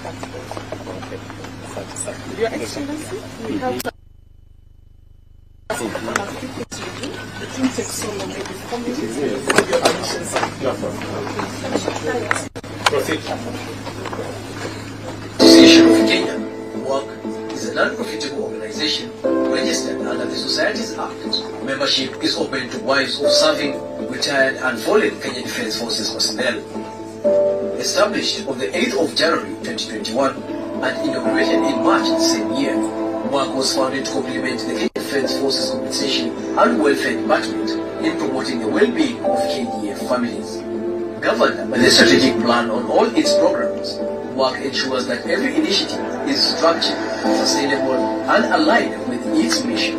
Your Excellency, we have it won't take so long. Maybe 4 minutes for your admissions. Association of Kenya Work is a non-profitable organization registered under the Societies Act. Membership is open to wives of serving, retired and fallen Kenya Defence Forces personnel. Established on the 8th of January 2021 and inaugurated in March the same year, WORK was founded to complement the Kenya Defence Forces Compensation and Welfare Department in promoting the well-being of KDF families. Governed by the strategic plan on all its programs, WORK ensures that every initiative is structured, sustainable, and aligned with its mission.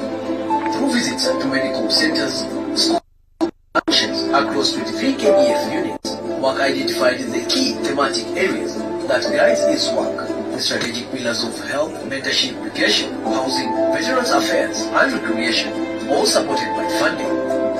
Through visits to medical centers, schools, and functions across 23 KDF units, WORK identified the key thematic areas that guides its work. The strategic pillars of health, mentorship, education, housing, veterans affairs, and recreation, all supported by funding,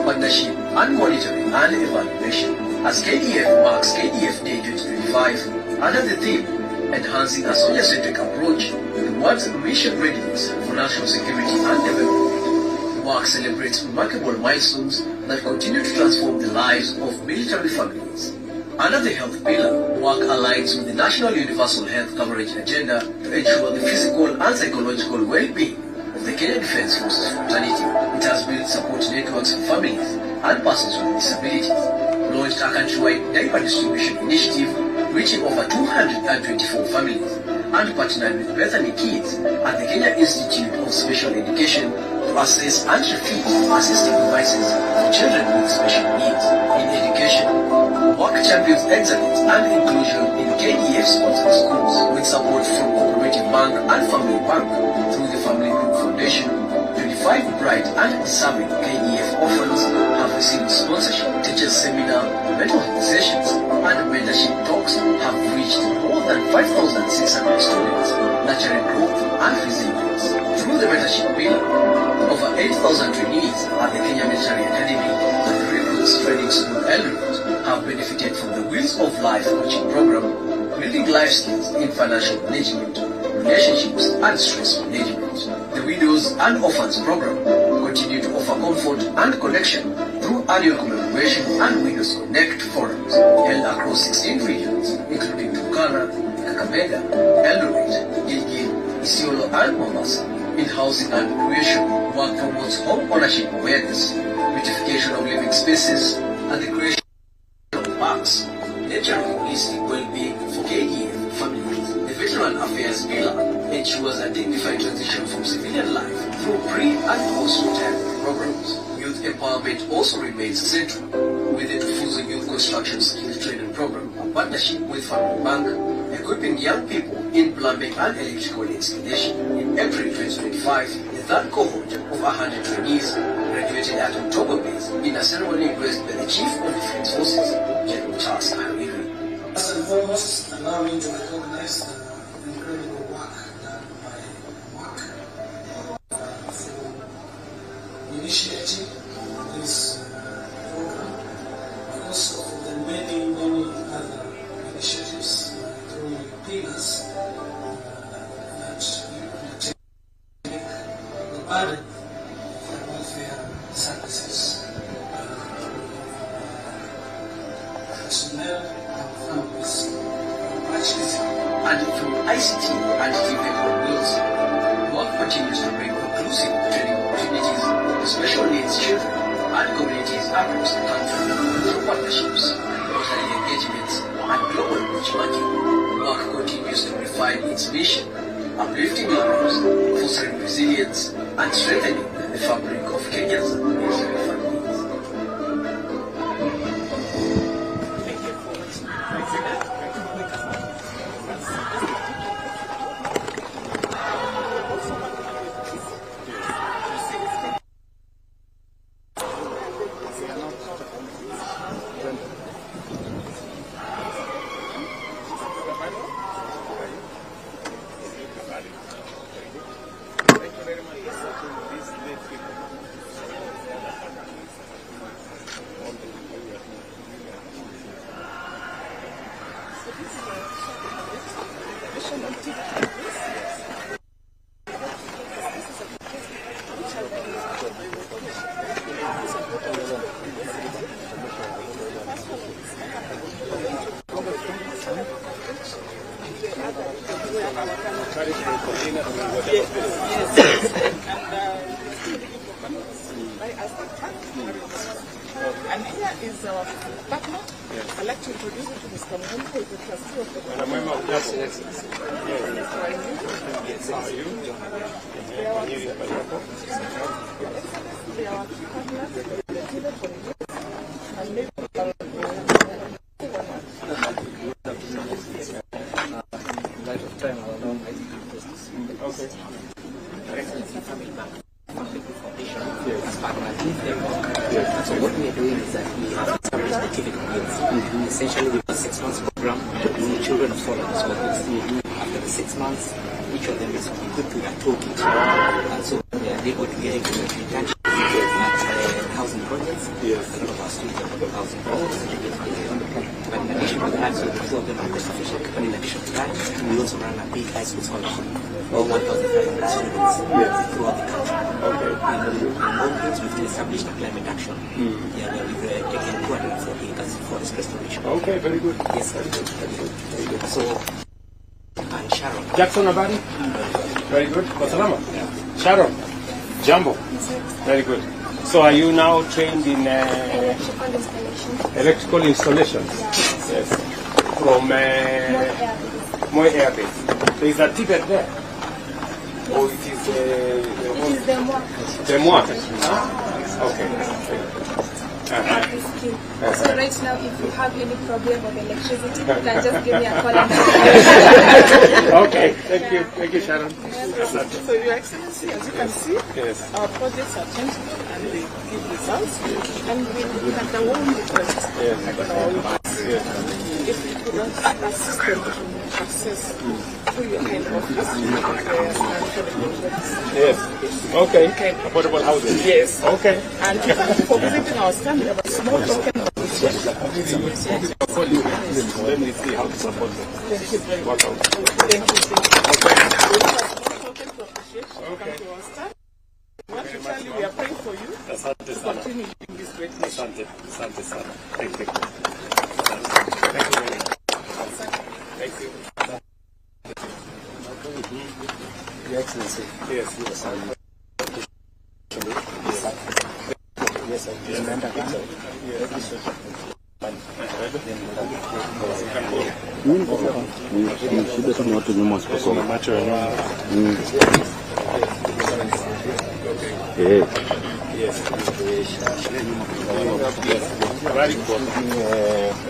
partnership, and monitoring and evaluation. As KDF marks KDF Day 2025, under the theme, Enhancing a Soldier-Centric Approach towards Mission Readiness for National Security and Development, WORK celebrates remarkable milestones that continue to transform the lives of military families. Under the health pillar, WORK aligns with the National Universal Health Coverage Agenda to ensure the physical and psychological well-being of the Kenya Defence Forces fraternity. It has built support networks for families and persons with disabilities, launched a countrywide diaper distribution initiative reaching over 224 families, and partnered with Bethany Kids at the Kenya Institute of Special Education to assess and refit assistive devices for children with special needs. In education, WORK champions excellence and inclusion in KDF-sponsored schools with support from Cooperative Bank and Family Bank through the Family Group Foundation. 25 bright and deserving KDF orphans have received sponsorship, teachers seminar, mental health sessions, and mentorship talks have reached more than 5,600 students, nurturing growth and resilience. Through the mentorship pillar, over 8,000 trainees at the Kenya Military Academy and Recruits Training School Eldoret have benefited from the Wheels of Life coaching program, building life skills in financial management, relationships, and stress management. The Widows and Orphans program continue to offer comfort and connection through annual commemoration and Widows Connect forums held across 16 regions, including Turkana, Kakamega, Eldoret, Gilgil, Isiolo, and Mombasa. In housing and recreation, WORK promotes home ownership awareness, beautification of living spaces, and the creation of parks, nurturing holistic well-being for KDF families. The Veteran Affairs Pillar ensures a dignified transition from civilian life through pre- and post-retirement programs. Youth empowerment also remains central, with the Tufuzo Youth Construction Skills Training Program, a partnership with Family Bank, equipping young people in plumbing and electrical installation. In April 2025, the third cohort of 100 trainees graduated at October base in a ceremony graced by the Chief of Defence Forces, General Charles Hariri. First and foremost, allow me to recognize the incredible work done by WORK for initiating this program, but also for the many other initiatives through pillars that you undertake the burden of welfare services personnel and families much easier. And through ICT and TV wheels, WORK continues to bring inclusive training opportunities to special needs children and communities across the country. Through partnerships, lottery engagements, and global benchmarking, WORK continues to refine its mission, uplifting lives, fostering resilience, and strengthening the fabric of Kenya's military families. And here is our partner. I'd like to introduce you to Mr. Moi, who is the trustee of the So what we are doing is that we have established activity units. Essentially, we have a 6 months program with children of foreign soldiers. After the 6 months, each of them is equipped with a toolkit. And so they are able to get into internship at housing projects. A lot of our students are from housing projects. But in addition to that, so the two of them are cost efficient. But in addition to that, we also run a big high school scholarship. All 1,500 students throughout the country. We've established a climate action. Yeah, where we've taken 240 acres for this restoration. Okay, very good. Yes, very good. Very good. So, and Sharon. Jackson Abadi? Very good. Masalama? Sharon? Jambo? Very good. So are you now trained in electrical installations? Yes. From Moi Barracks. There is a ticket there? Or it is the Moi? Okay. So right now, if you have any problem with electricity, you can just give me a call. Okay, thank you, Sharon. So, Your Excellency, as you can see, our projects are changing and they give results. And we have the one request. If you could assist them to access through your kind office, Yes. Okay. Affordable housing. Yes. Okay. And for visiting our stand, we have a small token of this. Let me see how to support them. Thank you very much. Welcome. Thank you. We have a small token to appreciate. Okay. Come to our stand. We want to tell you we are praying for you to continue doing this great mission. Asante sana. Thank you. Thank you very much. Thank you. Your Excellency. Yes. Yes, I remember that. Shida tu ni watu nyuma wasiposoma. Macho ya nyuma. Yes.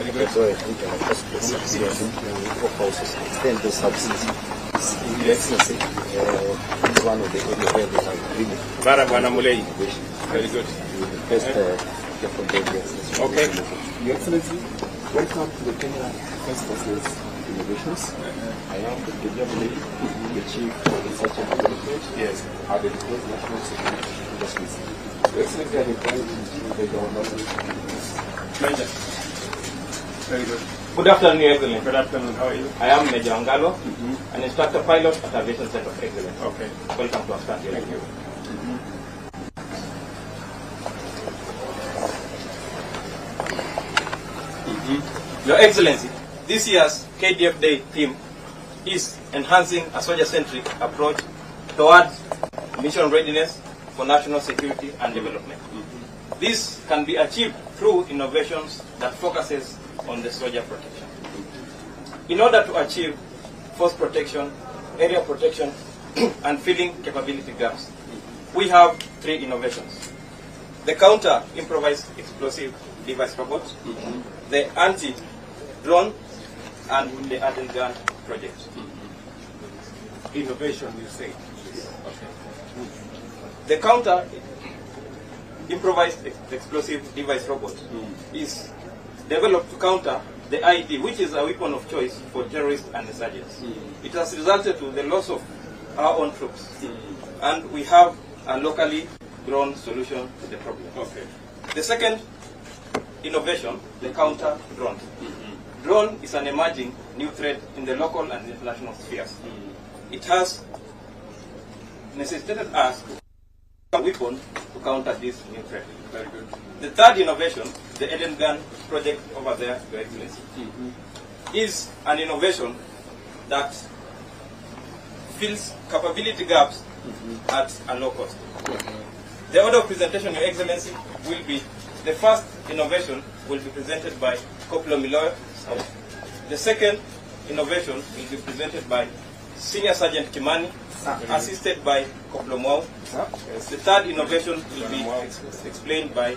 Very good. Extend those services. Your Excellency, one of the areas that are agreement. Bwana Mulei. Very good. Okay. Your Excellency, welcome to the Kenya First Business Innovations. I am the KDF, the Chief of Research and Development. Yes. At the National Security Industries. Your Excellency, I invite you to the government. Very good. Good afternoon, Your Excellency. Good afternoon. How are you? I am Major Angalo, an instructor pilot at Aviation Center of Excellence. Okay. Welcome to our stand here. Thank you. Your Excellency, this year's KDF Day theme is enhancing a soldier-centric approach towards mission readiness for national security and development. This can be achieved through innovations that focuses on the soldier protection. In order to achieve force protection, area protection, and filling capability gaps, we have 3 innovations. The counter improvised explosive device robot, the anti-drone, and the odinga project. Innovation, you say. Okay. The counter improvised explosive device robot is developed to counter the IED, which is a weapon of choice for terrorists and insurgents. It has resulted to the loss of our own troops, and we have a locally grown solution to the problem. Okay. The second innovation, the counter drone. drone is an emerging new threat in the local and international spheres. It has necessitated us to have a weapon to counter this new threat. Very good. The third innovation, the Eden Gun project over there, Your Excellency, is an innovation that fills capability gaps at a low cost. The order of presentation, Your Excellency, will be the first innovation will be presented by Koplo Miloyo. The second innovation will be presented by Senior Sergeant Kimani, assisted by Koplo Mwau. The third innovation will be explained by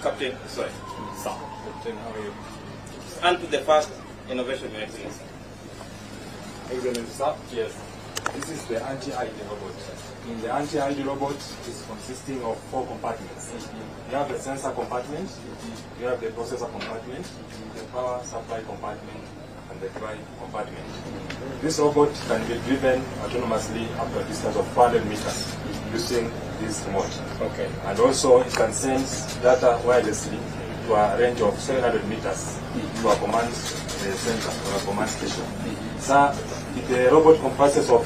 Captain Soy. And to the first innovation, Your Excellency. Excellency, sir. Yes. This is the anti-ID robot. In the anti-ID robot, it is consisting of 4 compartments. You have the sensor compartment, you have the processor compartment, the power supply compartment, and the dry compartment. This robot can be driven autonomously up to a distance of 400 meters using this remote. Okay. And also it can send data wirelessly to a range of 700 meters to a command center or a command station. So the robot comprises of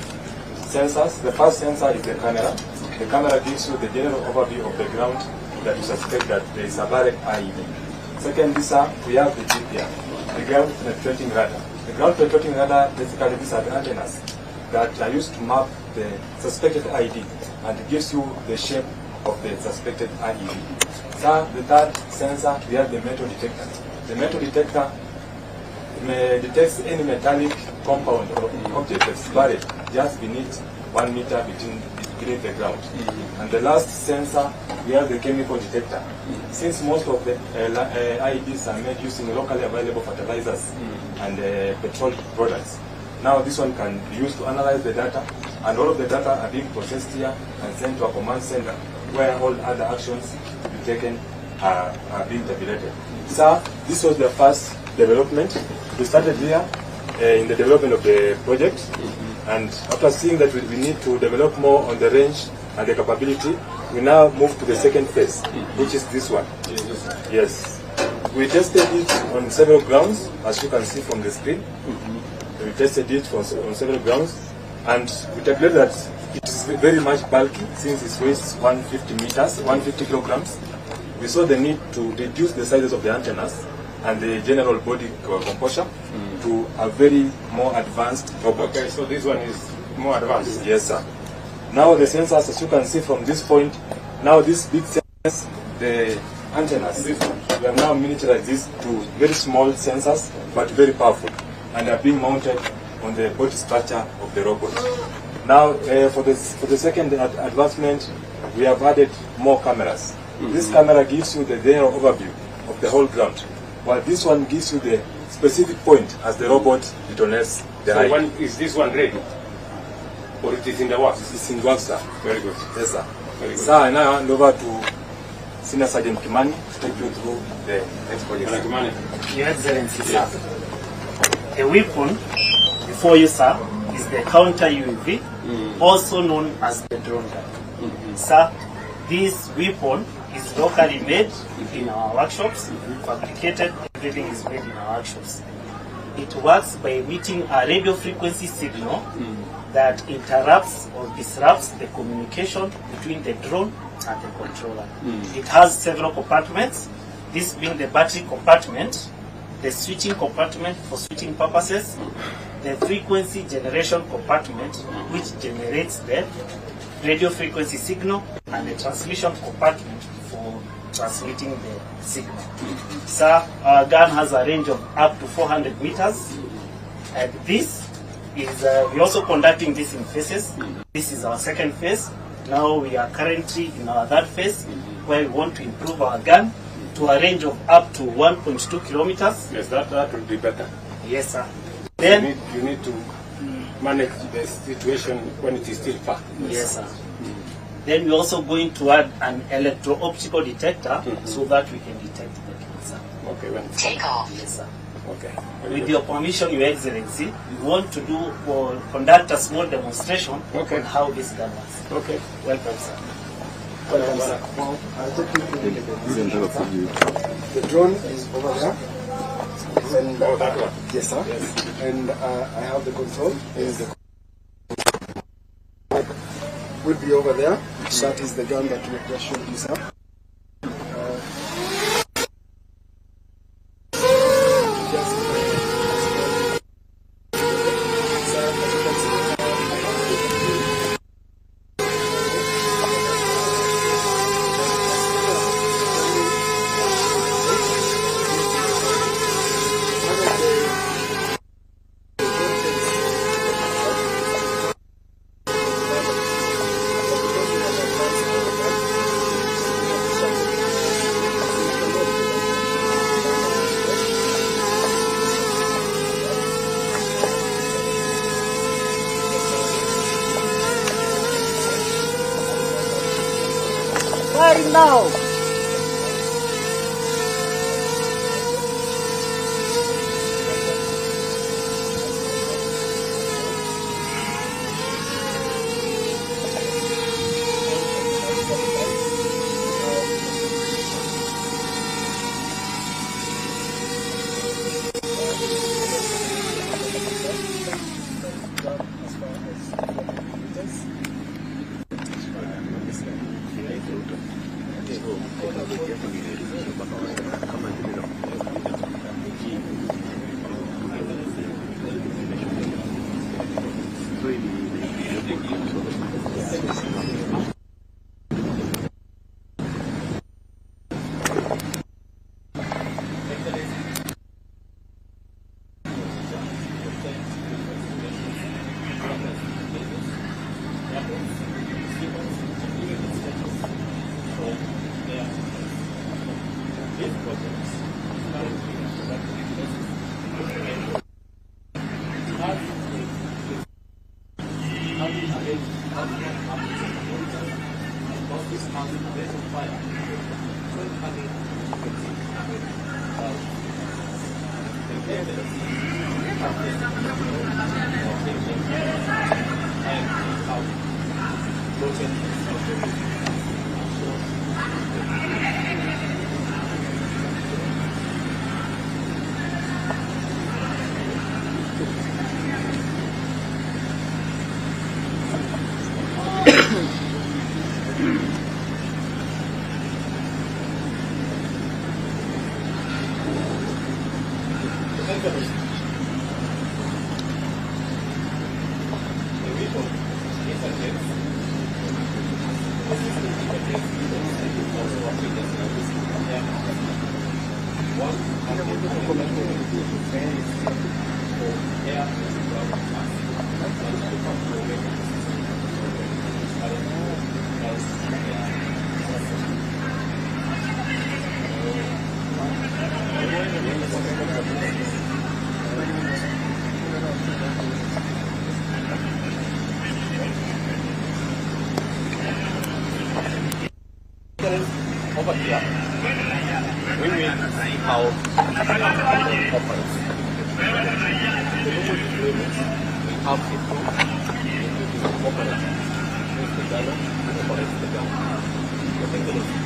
sensors. The first sensor is the camera. The camera gives you the general overview of the ground that you suspect that there is a direct IED. Second, we have the GPR, the ground penetrating radar. The ground penetrating radar, basically these are the antennas that are used to map the suspected IED, and it gives you the shape of the suspected IED. So the third sensor, we have the metal detector. The metal detector detects any metallic compound or object that's buried just beneath 1 meter beneath the ground. And the last sensor, we have the chemical detector. Since most of the IEDs are made using locally available fertilizers and petrol products, now this one can be used to analyze the data, and all of the data are being processed here and sent to a command center where all other actions to be taken are being tabulated. So this was the first development. We started here in the development of the project, and after seeing that we need to develop more on the range and the capability, we now move to the second phase, which is this one. Yes. We tested it on several grounds, as you can see from the screen. We tested it on several grounds, and we tabulated that it is very much bulky, since it weighs 150 kilograms. We saw the need to reduce the sizes of the antennas and the general body composure to a very more advanced robot. Okay, so this one is more advanced? Yes, sir. Now the sensors, as you can see from this point, now these big sensors, the antennas, we have now miniaturized these to very small sensors, but very powerful, and are being mounted on the body structure of the robot. Now, for the second advancement, we have added more cameras. This camera gives you the general overview of the whole ground, while this one gives you the specific point as the robot detonates the So is this one ready? Or it is in the works? It's in works, sir. Very good. Yes, sir. Very good. Sir, I now hand over to Senior Sergeant Kimani to take you through the next project. Kimani. Your Excellency, sir. The weapon before you, sir, is the counter UAV, also known as the drone gun. Sir, this weapon is locally made in our workshops, fabricated, everything is made in our workshops. It works by emitting a radio frequency signal that interrupts or disrupts the communication between the drone and the controller. It has several compartments, this being the battery compartment, the switching compartment for switching purposes, the frequency generation compartment, which generates the radio frequency signal, and the transmission compartment for transmitting the signal. Sir, our gun has a range of up to 400 meters, and this is, we're also conducting this in phases. This is our second phase. Now we are currently in our third phase, where we want to improve our gun to a range of up to 1.2 kilometers. Yes, that will be better. Yes, sir. Then you need to manage the situation when it is still far. Yes, sir. Then we're also going to add an electro-optical detector so that we can detect the kill, sir. Okay, when take off. Yes, sir. Okay. With your permission, Your Excellency, we want to do or conduct a small demonstration on how this gun works. Okay. Welcome, sir. Welcome, sir. Well, I'll take you to the drone is over there. And, Oh, that one. yes, sir. Yes. And I have the control. Is the will be over there. So that is the gun that we just showed you, sir. Firing now. Over here, we will see how the operates. The local agreements we have people including the operator, who is the gunner, who operates the gun. The technology.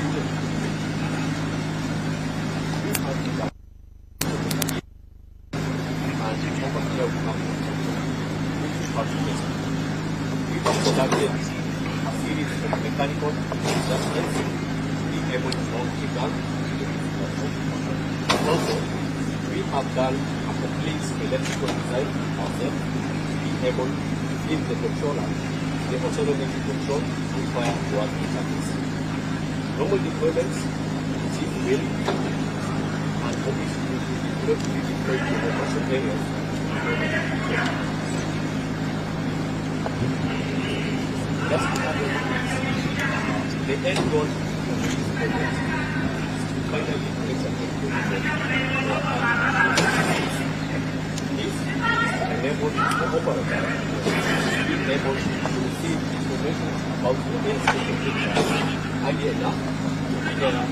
We have the gun. And over here we have which part of this. We have conducted a series of mechanical adjustments able to mount the gun. Also, we have done a complete electrical design ourselves, being able to give the controller the autonomous control required to work with service. Normal deployments receive will and obviously will not be deployed to operation areas. Just to have the end goal finally makes a conclusion. This enables the operator to be able to receive information about the landscape picture early enough to figure out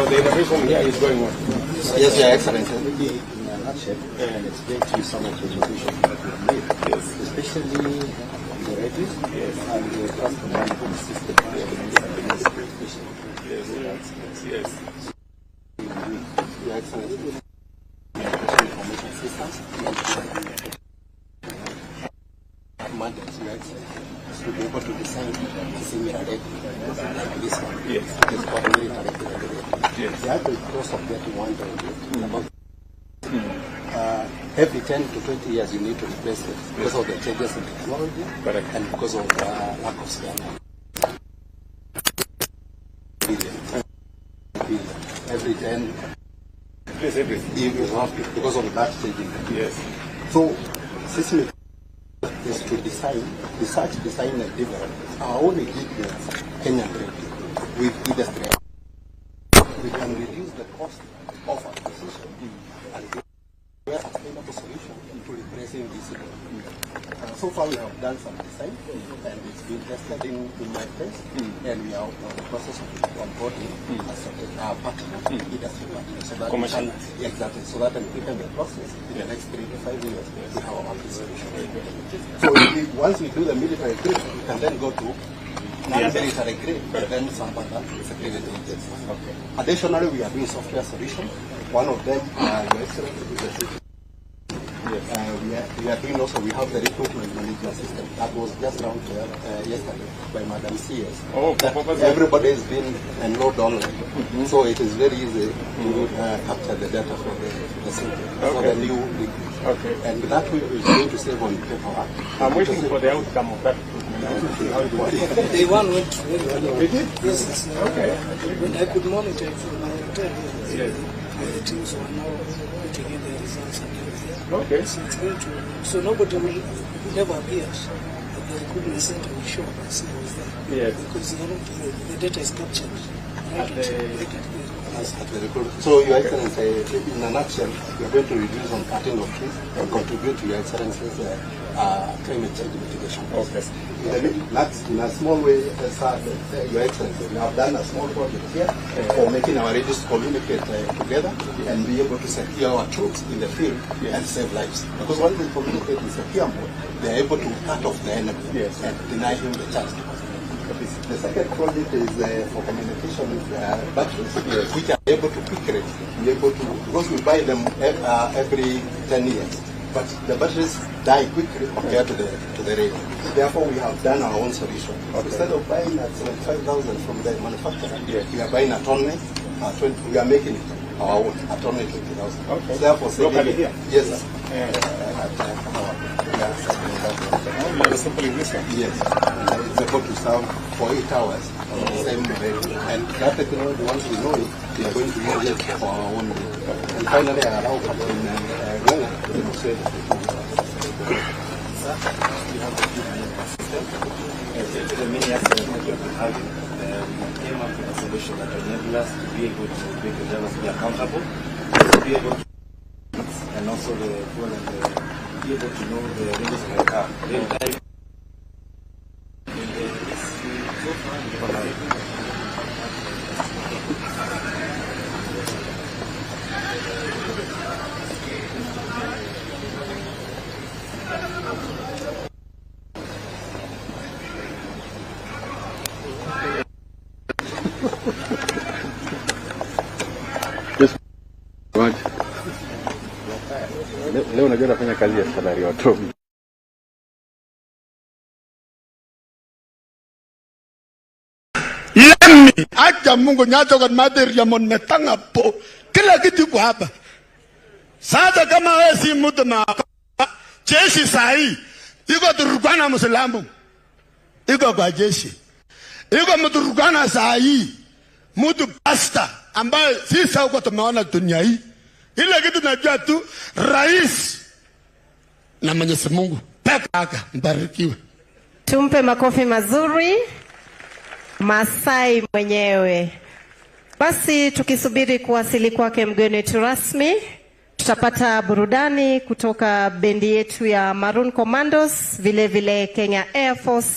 So the innovation here is going on. Yes, Your Excellency. In a nutshell, and explain to you some of the innovations that we have made, especially the reduce and the transfer management system. Yes. Your Excellency. Information systems. Mandates, Your Excellency, to be able to design similar like this one. Yes. It's ordinary directed. Yes. The average cost of getting one about every 10 to 20 years you need to replace it because of the changes in technology. Correct. And because of lack of scanning. Every 10 Yes, everything. you have to, because of that changing. Yes. So system is to design, research, design and develop our own indigenous Kenyan radio with industry. We can reduce the cost of acquisition and we have a sustainable solution to replacing this. So far we have done some design and it's been tested in my place and we are in the process of onboarding as a partner industry partner. So that exactly, so that we can the process in the next 3 to 5 years we have our solution. So once we do the military grade, we can then go to non-military grade, but then some other security agents. Okay. Additionally, we are doing software solutions. One of them, Your Excellency, is we are doing also, we have the recruitment management system that was just launched yesterday by Madam CS. Oh, everybody has been enrolled online, so it is very easy to capture the data for the city, for the new league. Okay. And that is going to save on paperwork. I'm waiting for the outcome of that. Day one went very well. Yes. Okay. When I could monitor it from my hotel, yes. The teams were now putting in the results and everything. Okay. So it's going to, so nobody will never appeared. But the recruitment center will show up and see who's there. Yes. Because the data is captured. So, Your Excellency, in a nutshell, we are going to reduce on cutting of trees and contribute to Your Excellency's climate change mitigation process. In a small way, Your Excellency, we have done a small project here for making our radios communicate together and be able to secure our troops in the field and save lives. Because once they communicate in secure mode, they are able to cut off the enemy and deny him the chance to. The second project is for communication with batteries, which are able to quickly be able to, because we buy them every 10 years, but the batteries die quickly compared to the radio. Therefore, we have done our own solution. Instead of buying at 75,000 from the manufacturer, we are buying at only 20. We are making it our own at only 20,000. Okay. Therefore, locally here. Yes, sir. Simply this one. Yes. It's able to serve for 8 hours on the same radio. And that technology, once we know it, we are going to use it for our own radio. And finally, I allow Captain Gunga to demonstrate the technology. Sir, we have the system. The many aspects that we have came up with a solution that enables us to be able to make the drivers be accountable, to be able to, and also the fuel and be able to know the ranges of the car. Leo unajua nafanya kazi ya salary auto. Lemi acha Mungu nyato kwa madhari ya monmetanga po kila kitu kwa hapa. Sasa kama wewe si mtu jeshi sahi iko Turkana Muislamu iko kwa jeshi iko Mturkana sahi mtu pasta ambaye sisi huko tumeona dunia hii. Ile kitu najua tu rais na Mwenyezi Mungu peke yake mbarikiwe. Tumpe makofi mazuri Masai mwenyewe. Basi tukisubiri kuwasili kwake mgeni wetu rasmi, tutapata burudani kutoka bendi yetu ya Maroon Commandos, vile vile Kenya Air Force